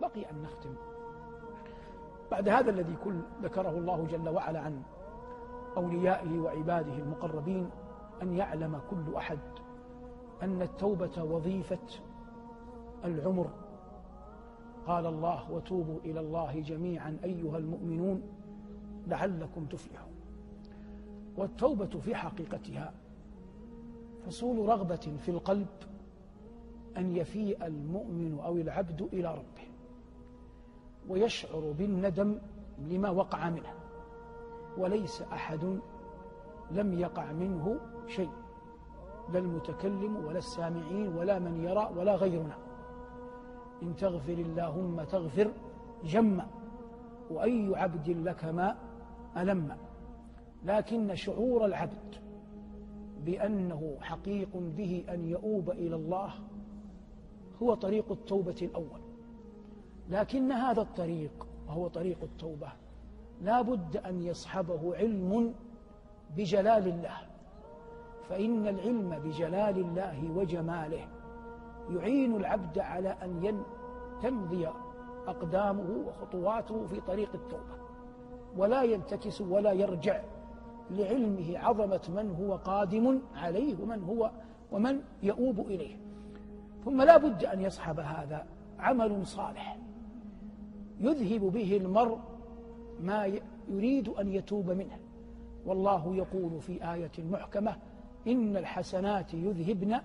بقي أن نختم بعد هذا الذي ذكره الله جل وعلا عن أوليائه وعباده المقربين، أن يعلم كل أحد أن التوبة وظيفة العمر. قال الله: وتوبوا إلى الله جميعا أيها المؤمنون لعلكم تفلحون. والتوبة في حقيقتها حصول رغبة في القلب أن يفيء المؤمن أو العبد إلى ربه ويشعر بالندم لما وقع منه، وليس أحد لم يقع منه شيء، لا المتكلم ولا السامعين ولا من يرى ولا غيرنا. إن تغفر اللهم تغفر جما، وأي عبد لك ما ألم. لكن شعور العبد بأنه حقيق به أن يؤوب إلى الله هو طريق التوبة الأول. لكن هذا الطريق وهو طريق التوبة لا بد أن يصحبه علم بجلال الله، فإن العلم بجلال الله وجماله يعين العبد على أن تمضي أقدامه وخطواته في طريق التوبة، ولا ينتكس ولا يرجع لعلمه عظمة من هو قادم عليه ومن يؤوب إليه. ثم لا بد أن يصحب هذا عمل صالح يذهب به المرء ما يريد أن يتوب منه. والله يقول في آية محكمة: إن الحسنات يذهبن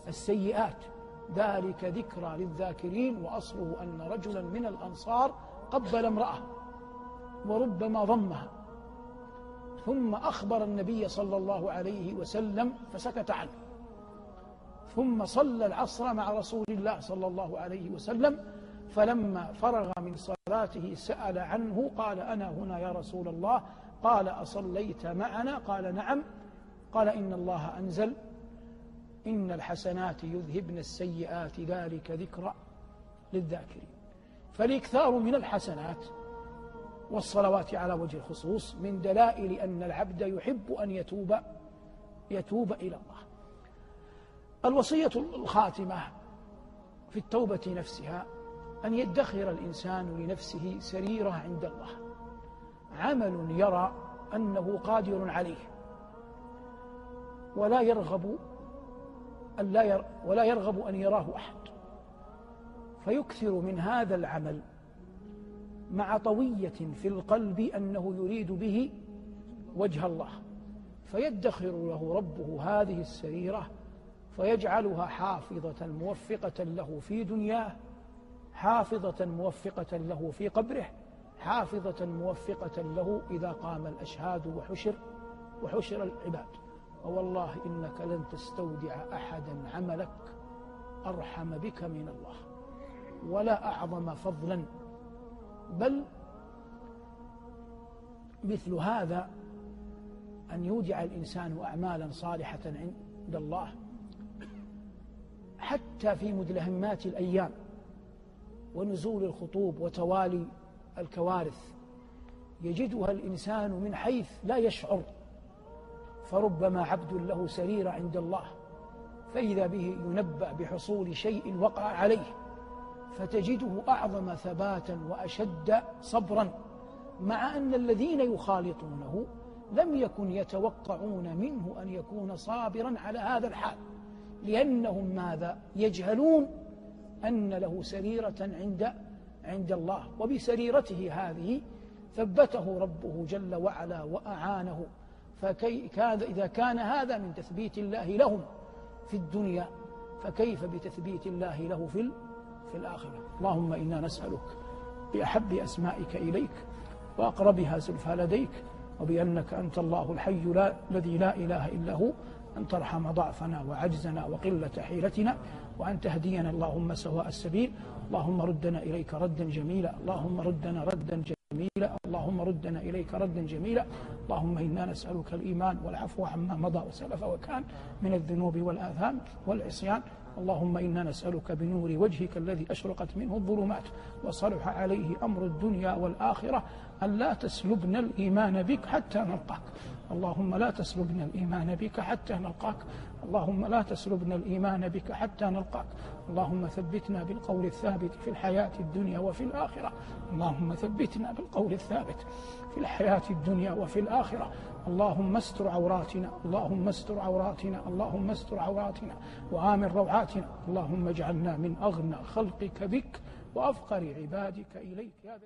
السيئات ذلك ذكرى للذاكرين. وأصله أن رجلا من الأنصار قبل امرأة وربما ضمها، ثم أخبر النبي صلى الله عليه وسلم فسكت عنه، ثم صلى العصر مع رسول الله صلى الله عليه وسلم، فلما فرغ من صلاته سأل عنه قال: أنا هنا يا رسول الله. قال: أصليت معنا؟ قال: نعم. قال: إن الله أنزل إن الحسنات يذهبن السيئات ذلك ذكرى للذاكرين. فالإكثار من الحسنات والصلوات على وجه الخصوص من دلائل أن العبد يحب أن يتوب إلى الله. الوصية الخاتمة في التوبة نفسها أن يدخر الإنسان لنفسه سريرة عند الله، عمل يرى أنه قادر عليه ولا يرغب أن يراه أحد، فيكثر من هذا العمل مع طوية في القلب أنه يريد به وجه الله، فيدخر له ربه هذه السريرة فيجعلها حافظة موفقة له في دنياه، حافظة موفقة له في قبره، حافظة موفقة له إذا قام الأشهاد وحشر العباد. ووالله إنك لن تستودع أحدا عملك أرحم بك من الله ولا أعظم فضلا، بل مثل هذا أن يودع الإنسان أعمالا صالحة عند الله حتى في مدلهمات الأيام ونزول الخطوب وتوالي الكوارث يجدها الإنسان من حيث لا يشعر. فربما عبد له سرير عند الله فإذا به ينبأ بحصول شيء وقع عليه فتجده أعظم ثباتا وأشد صبرا، مع أن الذين يخالطونه لم يكن يتوقعون منه أن يكون صابرا على هذا الحال، لأنهم ماذا؟ يجهلون أن له سريرة عند الله، وبسريرته هذه ثبته ربه جل وعلا وأعانه. إذا كان هذا من تثبيت الله لهم في الدنيا فكيف بتثبيت الله له في الآخرة؟ اللهم إنا نسألك بأحب أسمائك إليك وأقربها زلفى لديك، وبأنك أنت الله الحي الذي لا إله إلا هو، أن ترحم ضعفنا وعجزنا وقلة حيلتنا، وأن تهدينا اللهم سواء السبيل. اللهم ردنا إليك ردا جميلا، اللهم ردنا ردا جميلا، اللهم ردنا إليك ردا جميلا. اللهم إنا نسألك الإيمان والعفو عما مضى وسلف وكان من الذنوب والآثام والعصيان. اللهم إنا نسألك بنور وجهك الذي أشرقت منه الظلمات وصلح عليه أمر الدنيا والآخرة أن لا تسلبنا الإيمان بك حتى نلقاك. اللهم لا تسلبنا الإيمان بك حتى نلقاك. اللهم لا تسلبنا الإيمان بك حتى نلقاك. اللهم ثبتنا بالقول الثابت في الحياة الدنيا وفي الآخرة. اللهم ثبتنا بالقول الثابت في الحياة الدنيا وفي الآخرة. اللهم استر عوراتنا، اللهم استر عوراتنا، اللهم استر عوراتنا وآمن روعاتنا. اللهم اجعلنا من أغنى خلقك بك وأفقر عبادك إليك يا ذا